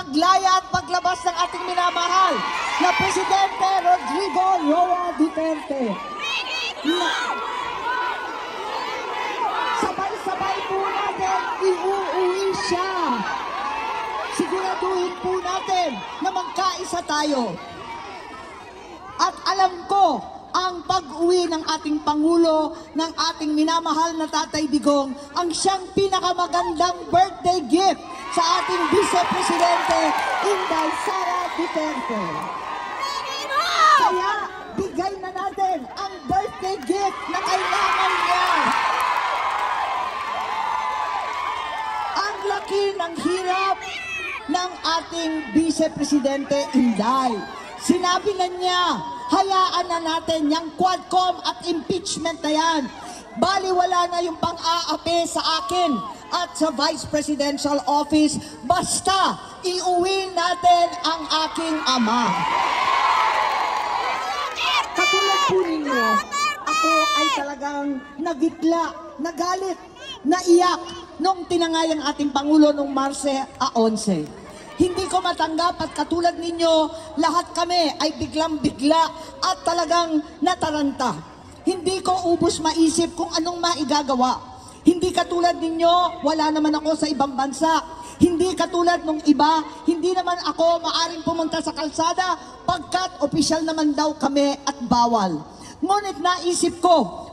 paglaya at paglabas ng ating minamahal na Presidente Rodrigo Roa Duterte. Sabay-sabay po natin iuuwi siya. Siguraduhin po natin na magkaisa tayo. At alam ko, ang pag-uwi ng ating Pangulo, ng ating minamahal na Tatay Digong, ang siyang pinakamagandang birthday gift sa ating Vice Presidente, Inday Sara Duterte. Kaya, bigay na natin ang birthday gift na kailangan niya. Ang laki ng hirap ng ating Vice Presidente, Inday. Sinabi na niya, hayaan na natin yung Quadcom at impeachment na yan. Baliwala na yung pang-aapi sa akin at sa Vice Presidential Office. Basta, iuwi natin ang aking ama. Katulad po ninyo, ako ay talagang nagitla, nagalit, naiyak nung tinangay ang ating Pangulo nung Marse 11. Hindi ko matanggap at katulad ninyo, lahat kami ay biglang-bigla at talagang nataranta. Hindi ko ubos maisip kung anong maigagawa. Hindi katulad ninyo, wala naman ako sa ibang bansa. Hindi katulad nung iba, hindi naman ako maaring pumunta sa kalsada pagkat opisyal naman daw kami at bawal. Ngunit naisip ko,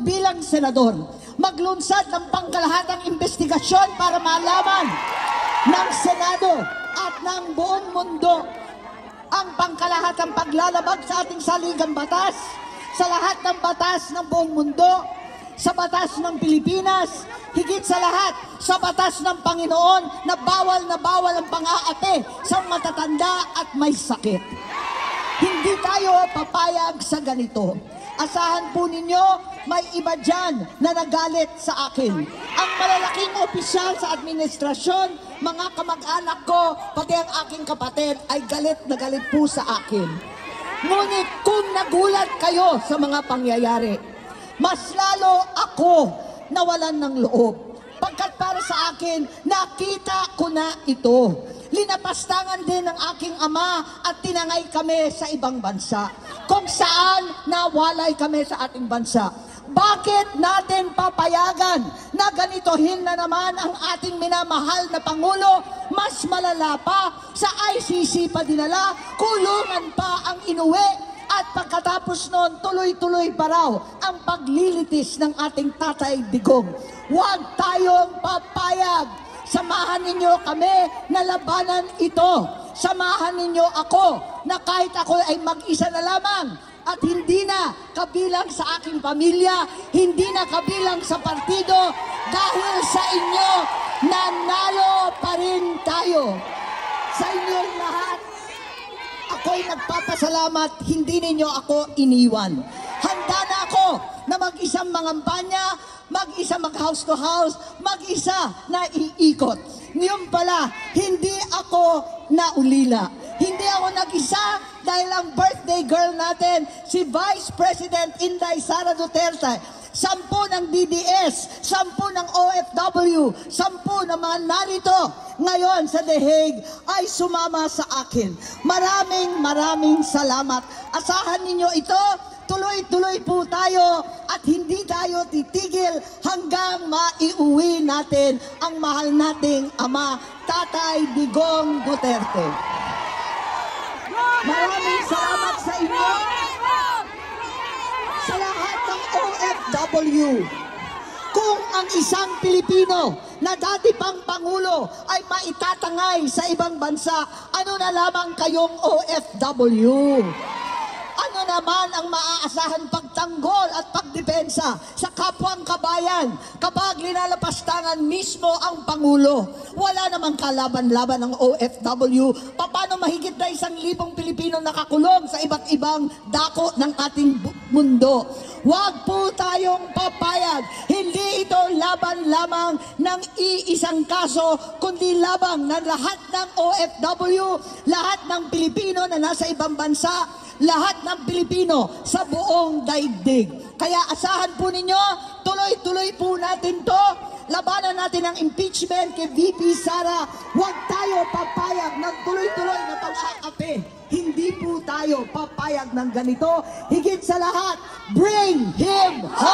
bilang senador, maglunsad ng pangkalahatang investigasyon para malaman ng Senado at ng buong mundo ang pangkalahatang paglalabag sa ating saligang batas, sa lahat ng batas ng buong mundo, sa batas ng Pilipinas, higit sa lahat, sa batas ng Panginoon na bawal ang pang-aapi sa matatanda at may sakit. Hindi tayo papayag sa ganito. Asahan po ninyo, may iba dyan na nagalit sa akin. Ang malalaking opisyal sa administrasyon, mga kamag-anak ko, pati ang aking kapatid, ay galit na galit po sa akin. Ngunit kung nagulat kayo sa mga pangyayari, mas lalo ako nawalan ng loob. Pagkat para sa akin, nakita ko na ito. Linapastangan din ng aking ama at tinangay kami sa ibang bansa. Kung saan nawalay kami sa ating bansa. Bakit natin papayagan na ganitohin na naman ang ating minamahal na Pangulo? Mas malala pa, sa ICC pa dinala, kulungan pa ang inuwi, at pagkatapos noon, tuloy-tuloy pa raw ang paglilitis ng ating Tatay Digong. Huwag tayong papayag. Samahan ninyo kami na labanan ito. Samahan ninyo ako na kahit ako ay mag-isa na lamang at hindi na kabilang sa aking pamilya, hindi na kabilang sa partido, dahil sa inyo, nanalo pa rin tayo. Sa inyong lahat, ako'y nagpapasalamat, hindi ninyo ako iniwan. Handa na ako na mag-isang mangampanya, mag-isa mag-house to house, mag-isa na iikot. Ngayon pala, hindi ako naulila. Hindi ako nag-isa dahil ang birthday girl natin, si Vice President Inday Sara Duterte, 10 ng DDS, 10 ng OFW, 10 na mga narito ngayon sa The Hague ay sumama sa akin. Maraming salamat. Asahan ninyo ito, tuloy-tuloy po tayo at hindi tayo titigil hanggang maiuwi natin ang mahal nating ama, Tatay Digong Duterte. Maraming salamat sa inyo, sa lahat ng OFW. Kung ang isang Pilipino na dati pang Pangulo ay maitatangay sa ibang bansa, ano na lamang kayong OFW? Ano naman ang maaasahan pagtanggol at pagdepensa sa kapwang kabayan kapag linalapastangan mismo ang Pangulo? Wala namang kalaban-laban ng OFW. Paano mahigit na 1,000 Pilipino nakakulong sa iba't ibang dako ng ating mundo? Huwag po tayong papayag. Hindi ito laban lamang ng iisang kaso, kundi labang ng lahat ng OFW, lahat ng Pilipino na nasa ibang bansa, lahat ng Pilipino sa buong daigdig. Kaya asahan po ninyo, tuloy-tuloy po natin to. labanan natin ang impeachment kay VP Sara. Huwag tayo papayag ng tuloy-tuloy na pag-aapi. Hindi po tayo papayag ng ganito. Higit sa lahat, bring him home!